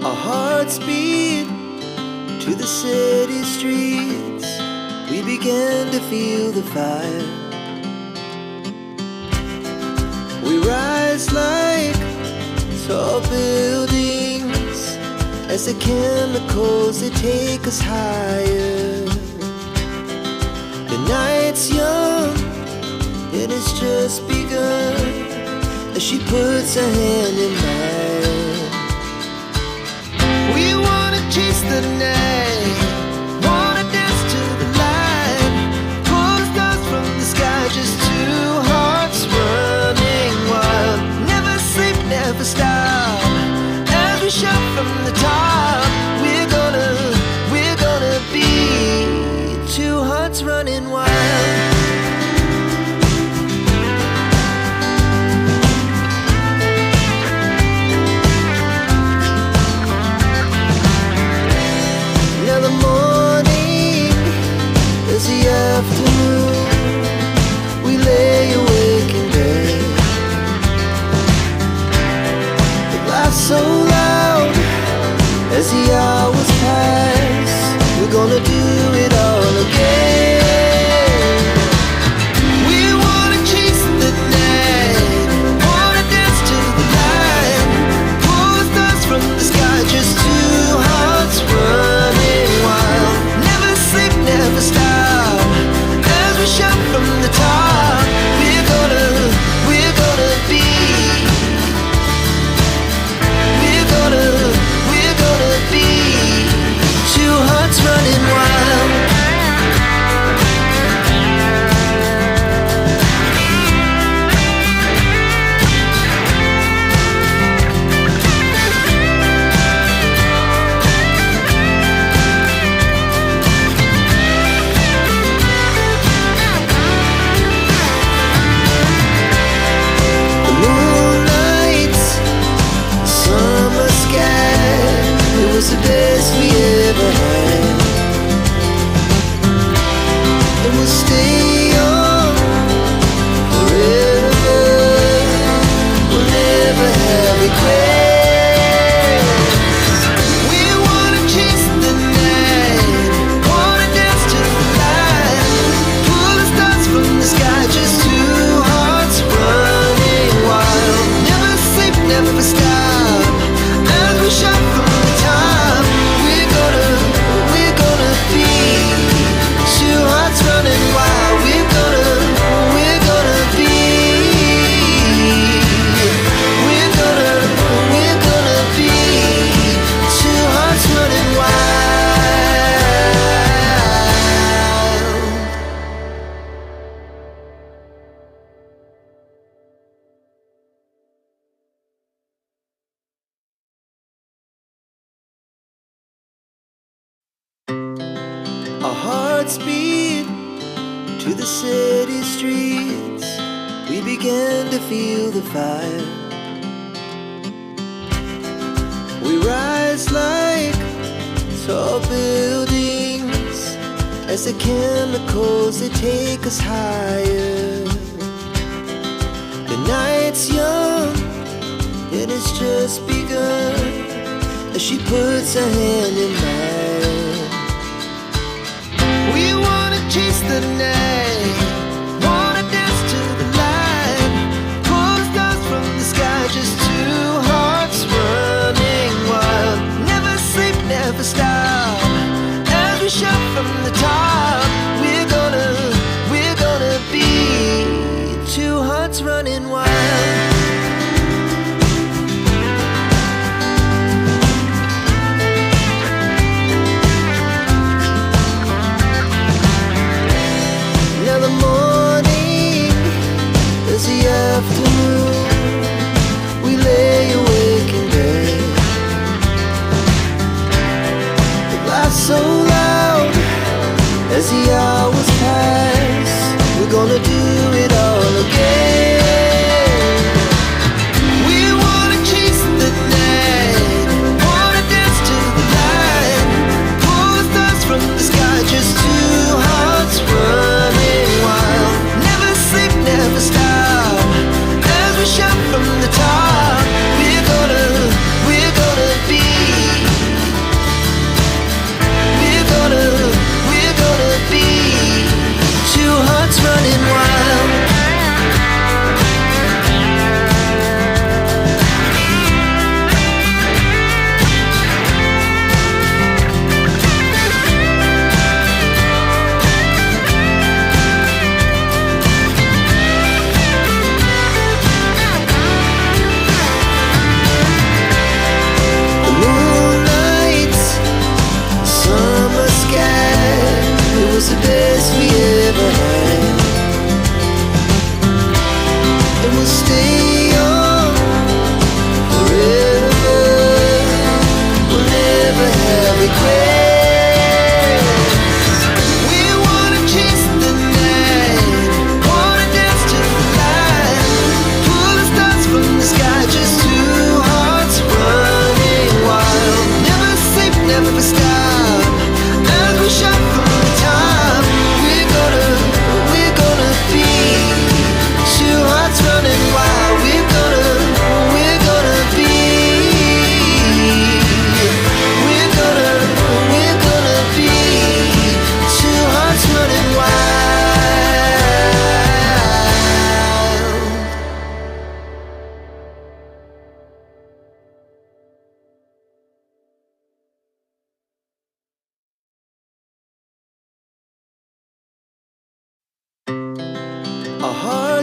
Our hearts beat to the city streets. We began to feel the fire. We rise like tall buildings as the chemicals, they take us higher. The night's young, it has just begun, as she puts her hand in mine. We wanna chase the night, wanna dance to the light, pull the stars from the sky, just two hearts running wild. Never sleep, never stop, as we shout from the top. We're gonna be two hearts running wild. Now the morning is the afternoon. We lay awake in bed. The laughs so loud as the hours pass. We're gonna do it all again. We wanna chase the night, wanna dance to the light, pull the stars from the sky, just two hearts running wild. Never sleep, never stop, as we shout from the top. We're gonna be, we're gonna be two hearts running wild. The moonlight, summer sky, it was the best we ever had. And we'll stay young forever. We'll never have regrets. We wanna chase the night, wanna dance to the light, pull the stars from the sky, just two hearts running wild. Never sleep, never stop, as we shout from the top. We're gonna be two hearts running wild. We're gonna be, we're gonna be two hearts running wild. Our hearts beat to the city streets. We began to feel the fire. We rise like tall buildings as the chemicals, they take us higher. The night's young, it has just begun, as she puts her hand in mine. We wanna chase the night, wanna dance to the light, pull the stars from the sky, just two hearts running wild. Never sleep, never stop, as we shout from the top. We're gonna be two hearts running wild.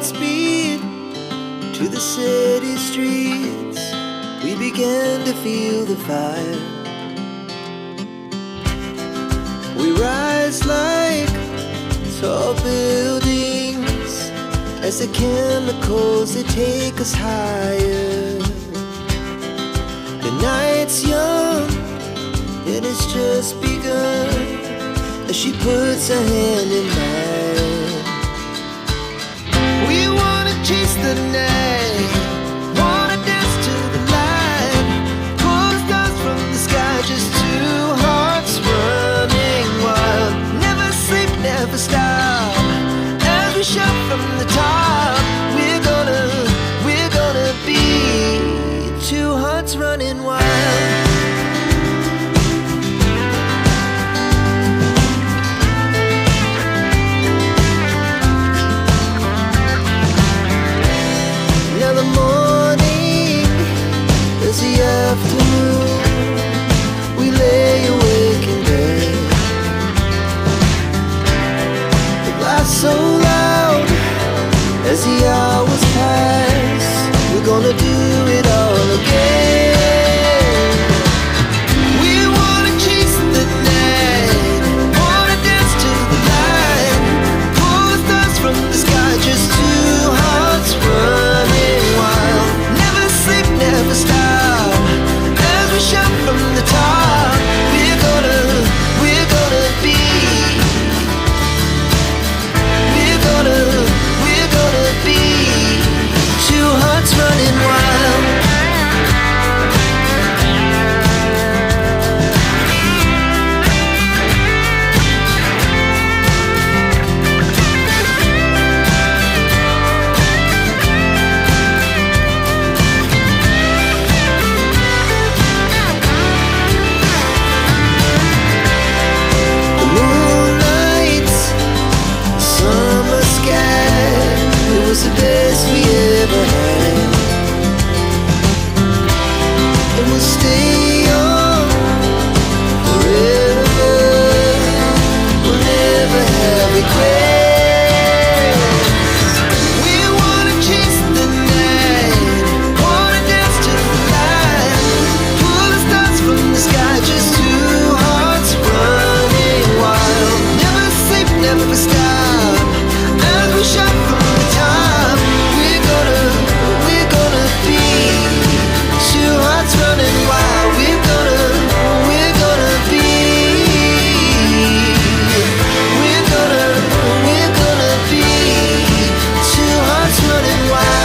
hearts beat to the city streets. We began to feel the fire. We rise like tall buildings as the chemicals, they take us higher. The night's young and it's just begun as she puts her hand in mine. We wanna chase the night, wanna dance to the light, pull the stars from the sky, just two hearts running wild. Never sleep, never stop, as we shout from the top. We're gonna be two hearts running wild. Now the morning is the afternoon. We lay awake in bed. The laughs so loud as the hours pass. We're gonna do it all again. We wanna chase the night, wanna dance to the light, pull the stars from the sky, just two hearts running wild. Never sleep, never stop, as we shout from the top. We're gonna be, we're gonna be two hearts running wild. The moonlight, summer sky, it was the best we ever had. And we'll stay on forever. We'll never have regrets. We wanna chase the night, wanna dance to the light, pull the stars from the sky, just two hearts running wild. Never sleep, never stop, as we shout from the top. We're gonna be two hearts running wild. We're gonna be, we're gonna be two hearts running wild.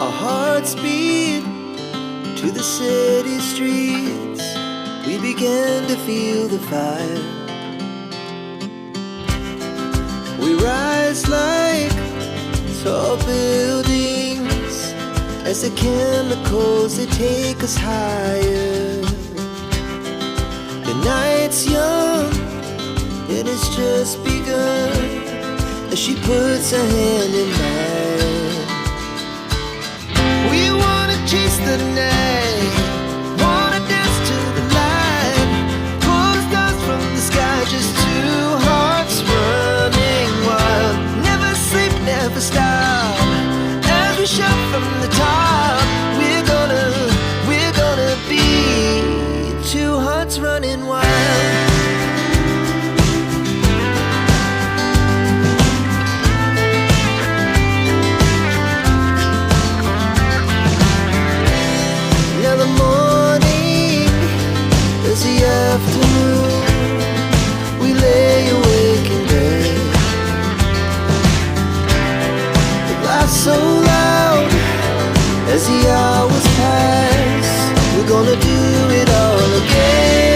Our hearts beat to the city streets. We began to feel the fire. We rise like tall buildings as the chemicals, they take us higher. The night's young and it's just begun as she puts her hand in mine. We wanna chase the night, wanna dance to the light, pull the stars from the sky, just two hearts running wild. Never sleep, never stop, as we shout from the top. We're gonna be two hearts running wild. Now the morning is the afternoon. We lay awake in bed. The laughs so loud as the hours pass. We're gonna do it all again.